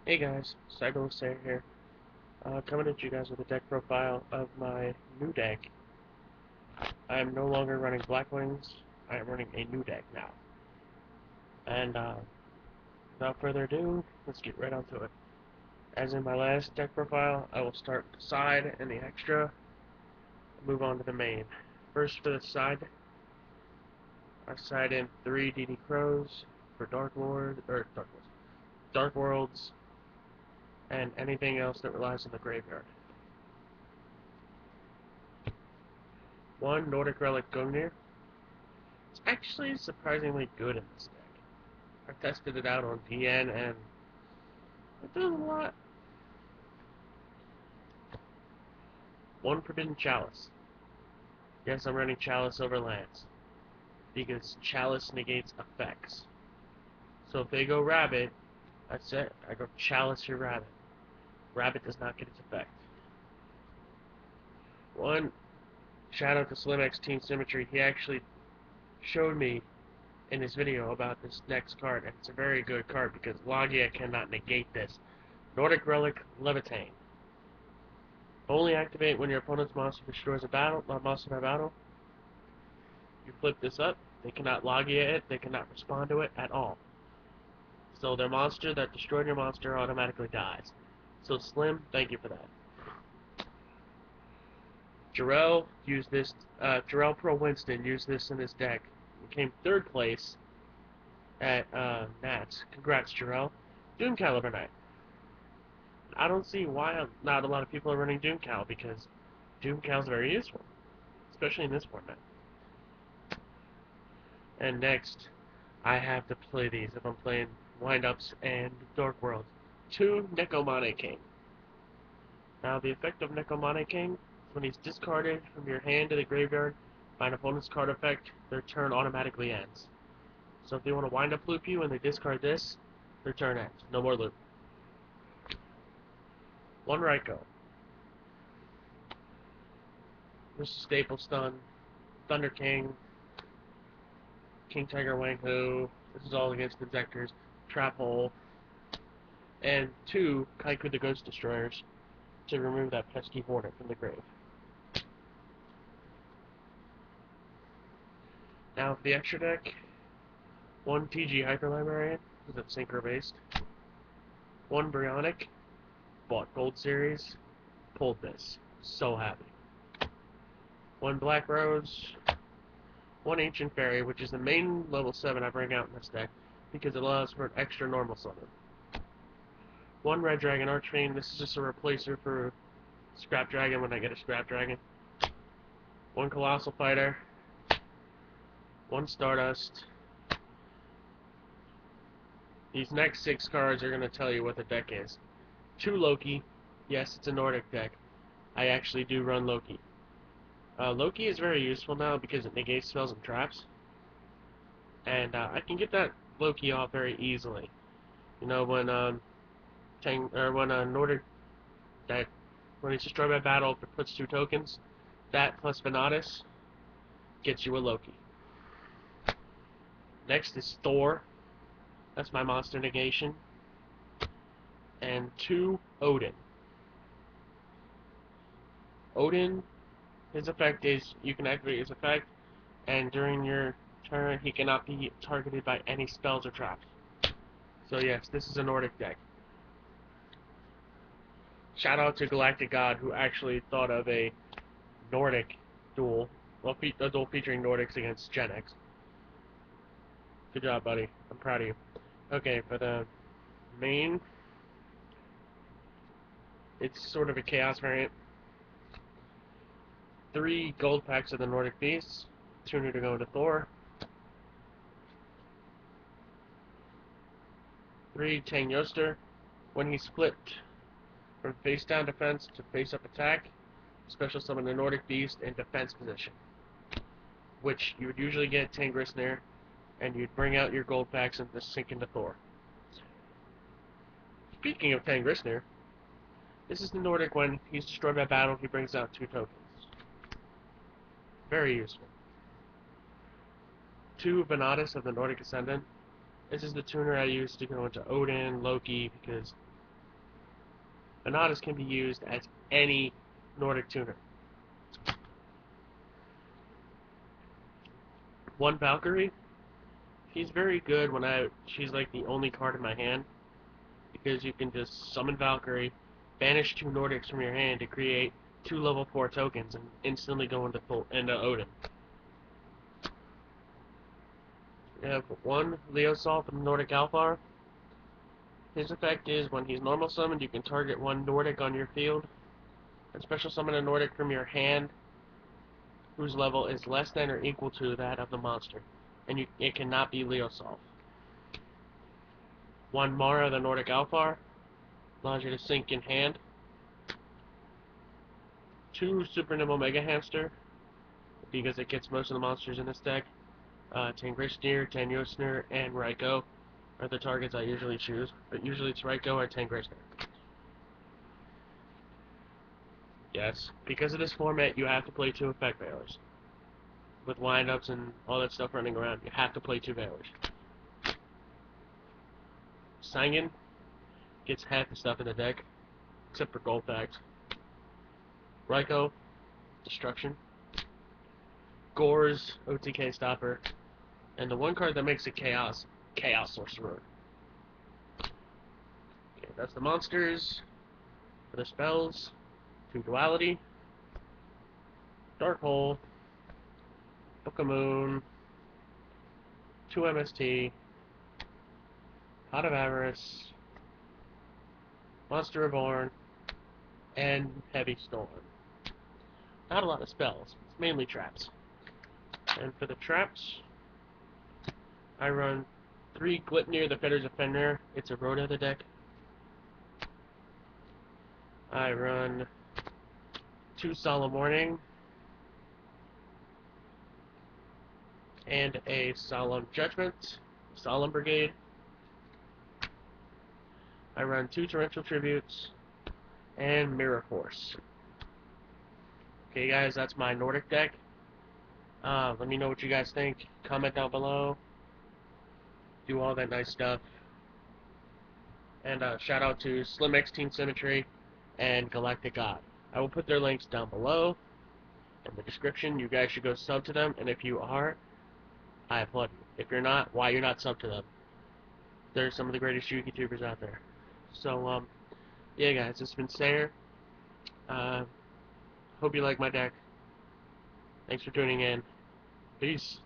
Hey guys, Cyber here. Coming at you guys with a deck profile of my new deck. I am no longer running Black Wings. I am running a new deck now. And without further ado, let's get right onto it. As in my last deck profile, I will start with the side and the extra, and move on to the main. First for the side, I side in 3 DD Crows for Dark Worlds, and anything else that relies on the graveyard. 1 Nordic Relic Gungnir. It's actually surprisingly good in this deck. I tested it out on DN and it does a lot. 1 Forbidden Chalice. Yes, I'm running Chalice over lands because Chalice negates effects. So if they go Rabbit, that's it. I go Chalice your Rabbit. Rabbit does not get its effect. 1 Shout out to SlimX Team Symmetry. He actually showed me in his video about this next card, and it's a very good card because Logia cannot negate this. Nordic Relic Levitate. Only activate when your opponent's monster destroys a monster by battle. You flip this up, they cannot Logia it, they cannot respond to it at all. So their monster that destroyed your monster automatically dies. So Slim, thank you for that. Jarrell used this, Jarrell Pro Winston used this in his deck. He came 3rd place at Nats. Congrats, Jarrell. Doom Caliber Knight. I don't see why not a lot of people are running Doom Cal because Doom Cal is very useful, especially in this format. And next, I have to play these if I'm playing Windups and Dark World. 2 Necomane King. Now the effect of Necomane King is when he's discarded from your hand to the graveyard by an opponent's card effect, their turn automatically ends. So if they want to wind up loop you and they discard this, their turn ends. No more loop. 1 Raikou. This is Staple Stun, Thunder King, King Tiger Wang Hu. This is all against Injectors, Trap Hole, and 2 Kaiku the Ghost Destroyers to remove that pesky Hornet from the grave. Now for the extra deck, 1 TG Hyper Librarian, because it's synchro based. 1 Brionic, bought Gold Series, pulled this. So happy. 1 Black Rose, 1 Ancient Fairy, which is the main level 7 I bring out in this deck because it allows for an extra normal summon. 1 Red Dragon Archfiend, this is just a replacer for Scrap Dragon when I get a Scrap Dragon. 1 Colossal Fighter, 1 Stardust. These next 6 cards are going to tell you what the deck is. 2 Loki, yes, it's a Nordic deck. I actually do run Loki. Loki is very useful now because it negates spells and traps. And I can get that Loki off very easily. You know, when Nordic that when it's destroyed by battle, if it puts 2 tokens, that plus Venatus gets you a Loki. Next is Thor. That's my monster negation. And 2 Odin. Odin, his effect is you can activate his effect, and during your turn he cannot be targeted by any spells or traps. So yes, this is a Nordic deck. Shout out to Galactic God who actually thought of a Nordic duel, well, a duel featuring Nordics against Gen X. Good job, buddy. I'm proud of you. Okay, for the main, it's sort of a chaos variant. 3 gold packs of the Nordic Beasts, 2 new to go into Thor. 3 Tang Yoster. When he's flipped from face down defense to face up attack, special summon the Nordic Beast in defense position, which you would usually get Tangrisnir, and you'd bring out your gold packs and just sink into Thor. Speaking of Tangrisnir, this is the Nordic when he's destroyed by battle, he brings out 2 tokens. Very useful. 2 Venatus of the Nordic Ascendant. This is the tuner I use to go into Odin, Loki, because Anatas can be used as any Nordic tuner. One Valkyrie, she's very good when she's like the only card in my hand, because you can just summon Valkyrie, banish 2 Nordics from your hand to create 2 level 4 tokens and instantly go into Odin. You have 1 Leosolf from Nordic Alfar. His effect is when he's normal summoned, you can target 1 Nordic on your field and special summon a Nordic from your hand whose level is less than or equal to that of the monster, and it cannot be Leosolf. 1 Mara the Nordic Alfar allows you to sink in hand. 2 Super Nimble Mega Hamster, because it gets most of the monsters in this deck. Tangristnir, Tanyosnir, and Raiko are the targets I usually choose, but usually it's Raiko or Tangristnir. Yes, because of this format, you have to play 2 effect Veilers. With windups and all that stuff running around, you have to play 2 Veilers. Sangan gets half the stuff in the deck, except for Goldfax. Raiko, Destruction. Gore's OTK Stopper. And the one card that makes it Chaos Sorcerer. Okay, that's the monsters. For the spells, 2 Duality, Dark Hole, Book of Moon, 2 MST, Pot of Avarice, Monster Reborn, and Heavy Storm. Not a lot of spells, it's mainly traps. And for the traps, I run 3 Glipnir the Fetters of Fenrir, it's a Rhoda of the deck. I run 2 Solemn Warning, and a Solemn Judgment, Solemn Brigade. I run 2 Torrential Tributes, and Mirror Force. Okay guys, that's my Nordic deck. Let me know what you guys think. Comment down below. Do all that nice stuff. And shout out to SlimX Team Symmetry and Galactic God. I will put their links down below in the description. You guys should go sub to them, and if you are, I applaud you. If you're not, why you're not sub to them? They're some of the greatest YouTubers out there. So, yeah guys, this has been Sayer. Hope you like my deck. Thanks for tuning in. Peace.